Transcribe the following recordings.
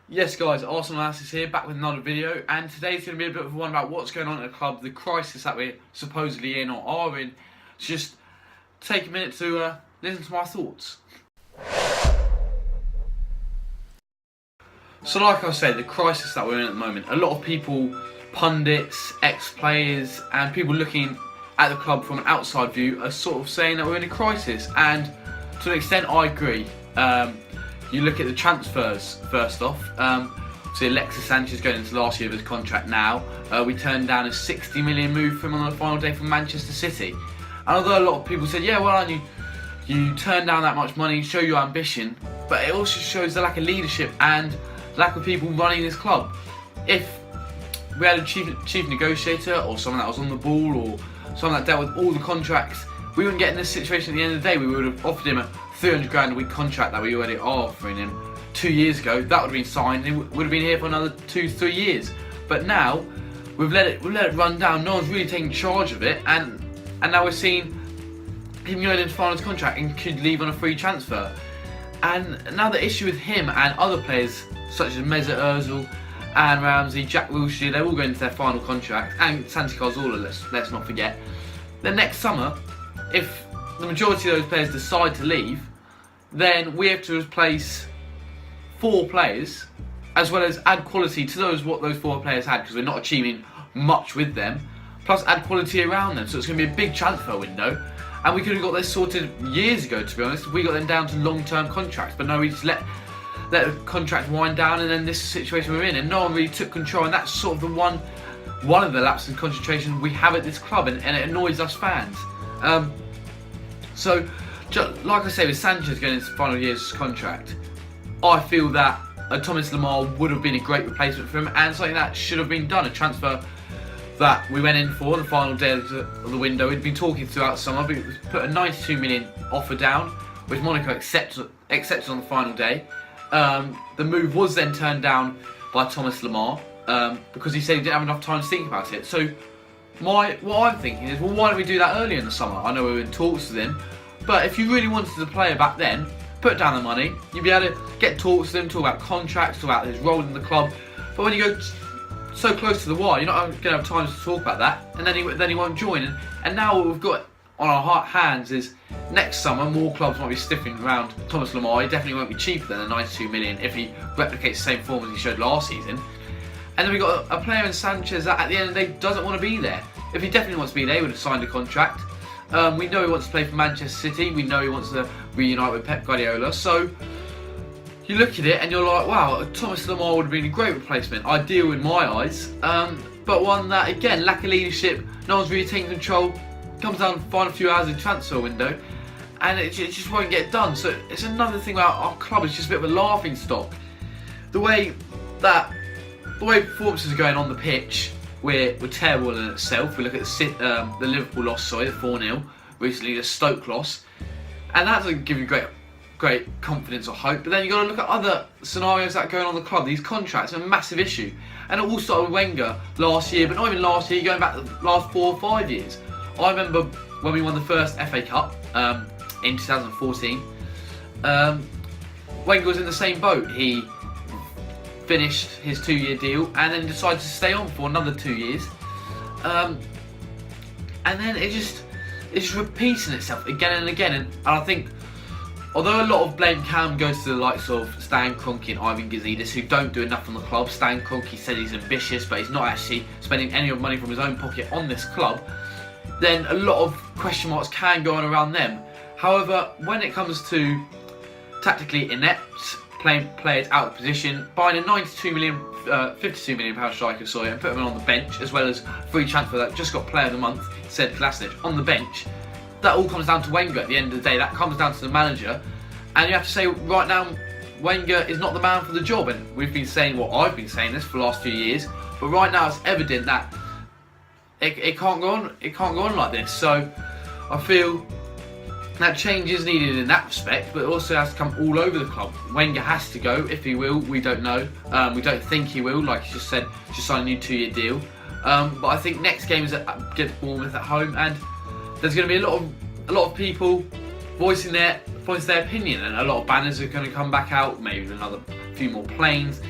Yes guys, Arsenal Analysis here, back with another video, and today's going to be a bit of one about what's going on at the club, the crisis that we're supposedly in or are in. So just take a minute to listen to my thoughts. So like I said, the crisis that we're in at the moment, a lot of people, pundits, ex-players and people looking at the club from an outside view are sort of saying that we're in a crisis, and to an extent I agree. You look at the transfers first off. So Alexis Sanchez going into last year of his contract now. We turned down a 60 million move from him on the final day from Manchester City. And although a lot of people said, yeah, well, you turn down that much money, show your ambition, but it also shows the lack of leadership and lack of people running this club. If we had a chief negotiator or someone that was on the ball or someone that dealt with all the contracts, we wouldn't get in this situation at the end of the day. We would have offered him a 300 grand a week contract that we already are offering him 2 years ago. That would have been signed and he would have been here for another 2-3 years. But now we've let it run down. No one's really taking charge of it, and now we're seeing him going into final contract and could leave on a free transfer. And now the issue with him and other players such as Mesut Ozil, Aaron Ramsey, Jack Wilshere, they're all going into their final contract, and Santi Cazorla, let's not forget. Then next summer, if the majority of those players decide to leave, then we have to replace 4 players, as well as add quality to what those 4 players had, because we're not achieving much with them, plus add quality around them. So it's going to be a big transfer window, and we could have got this sorted years ago, to be honest. We got them down to long-term contracts, but no, we just let the contract wind down, and then this situation we're in, and no one really took control, and that's sort of the one of the lapses in concentration we have at this club, and it annoys us fans. So, like I say, with Sanchez going into the final year's contract, I feel that Thomas Lemar would have been a great replacement for him, and something that should have been done. A transfer that we went in for the final day of the window. We'd been talking throughout summer. We put a 92 million offer down, which Monaco accepted on the final day. The move was then turned down by Thomas Lemar because he said he didn't have enough time to think about it. So what I'm thinking is, well, why don't we do that earlier in the summer? I know we were in talks with him, but if you really wanted the player back then, put down the money. You'd be able to get talks with him, talk about contracts, talk about his role in the club. But when you go so close to the wire, you're not going to have time to talk about that, and then he won't join. And now what we've got on our hands is next summer more clubs might be sniffing around Thomas Lemar. He definitely won't be cheaper than the 92 million if he replicates the same form as he showed last season. And then we've got a player in Sanchez that at the end of the day doesn't want to be there. If he definitely wants to be there, he would have signed a contract. We know he wants to play for Manchester City. We know he wants to reunite with Pep Guardiola. So you look at it and you're like, wow, Thomas Lemar would have been a great replacement. Ideal in my eyes. But one that, again, lack of leadership. No one's really taking control. Comes down to the final few hours in the transfer window, and it just won't get done. So it's another thing about our club. It's just a bit of a laughing stock. The way performances are going on the pitch, we're terrible in itself. We look at the Liverpool loss, the 4-0 recently, the Stoke loss, and that doesn't give you great confidence or hope. But then you've got to look at other scenarios that are going on in the club. These contracts are a massive issue, and it all started with Wenger last year, but not even last year, going back the last 4 or 5 years. I remember when we won the first FA Cup in 2014, Wenger was in the same boat. He finished his 2-year deal and then decided to stay on for another 2 years. And then it's just repeating itself again and again. And I think, although a lot of blame can go to the likes of Stan Kroenke and Ivan Gazidis, who don't do enough on the club. Stan Kroenke said he's ambitious, but he's not actually spending any of the money from his own pocket on this club. Then a lot of question marks can go on around them. However, when it comes to tactically inept, playing players out of position, buying a 52 million pound striker, and putting him on the bench, as well as free transfer that just got player of the month, said Klasnic, on the bench, that all comes down to Wenger at the end of the day. That comes down to the manager, and you have to say right now, Wenger is not the man for the job. And we've been saying, I've been saying this for the last few years, but right now it's evident that it can't go on. It can't go on like this. So I feel that change is needed in that respect, but it also has to come all over the club. Wenger has to go. If he will, we don't know. We don't think he will. Like he just said, just signed a new 2-year deal. But I think next game is against Bournemouth at home, and there's going to be a lot of people voicing their opinion, and a lot of banners are going to come back out. Maybe another few more planes.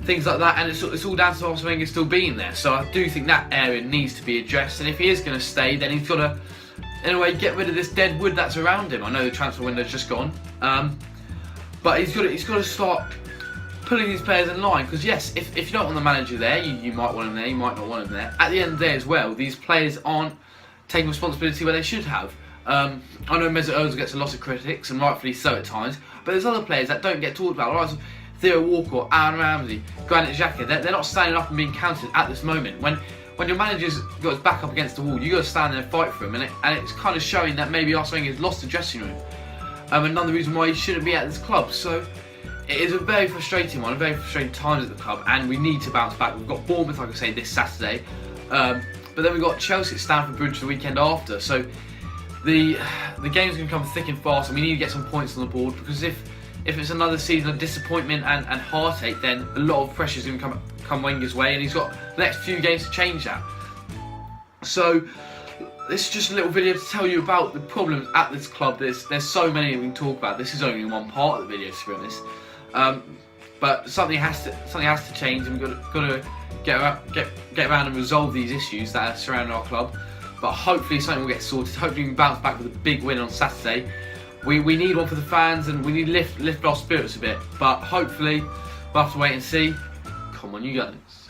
things like that, and it's all down to Arsene Wenger still being there. So I do think that area needs to be addressed, and if he is going to stay, then he's got to, in a way, get rid of this dead wood that's around him. I know the transfer window's just gone, but he's got to start pulling these players in line, because yes, if you don't want the manager there, you might want him there, you might not want him there. At the end of the day as well, these players aren't taking responsibility where they should have. I know Mesut Ozil gets a lot of critics, and rightfully so at times, but there's other players that don't get talked about. Right, so Theo Walcott, Aaron Ramsey, Granit Xhaka, they're not standing up and being counted at this moment. When your manager's got his back up against the wall, you got to stand there and fight for him, and it's kind of showing that maybe Arsene Wenger's lost the dressing room. Another reason why he shouldn't be at this club. So it is a very frustrating one, a very frustrating times at the club, and we need to bounce back. We've got Bournemouth, like I say, this Saturday, but then we've got Chelsea at Stamford Bridge the weekend after. So the game's going to come thick and fast, and we need to get some points on the board, because if it's another season of disappointment and heartache, then a lot of pressure is going to come Wenger's way, and he's got the next few games to change that. So this is just a little video to tell you about the problems at this club. There's so many we can talk about. This is only one part of the video, to be honest. But something has to change, and we've got to get around and resolve these issues that are surrounding our club. But hopefully something will get sorted. Hopefully we can bounce back with a big win on Saturday. We need one for the fans, and we need to lift our spirits a bit. But hopefully we'll have to wait and see. Come on, you guys.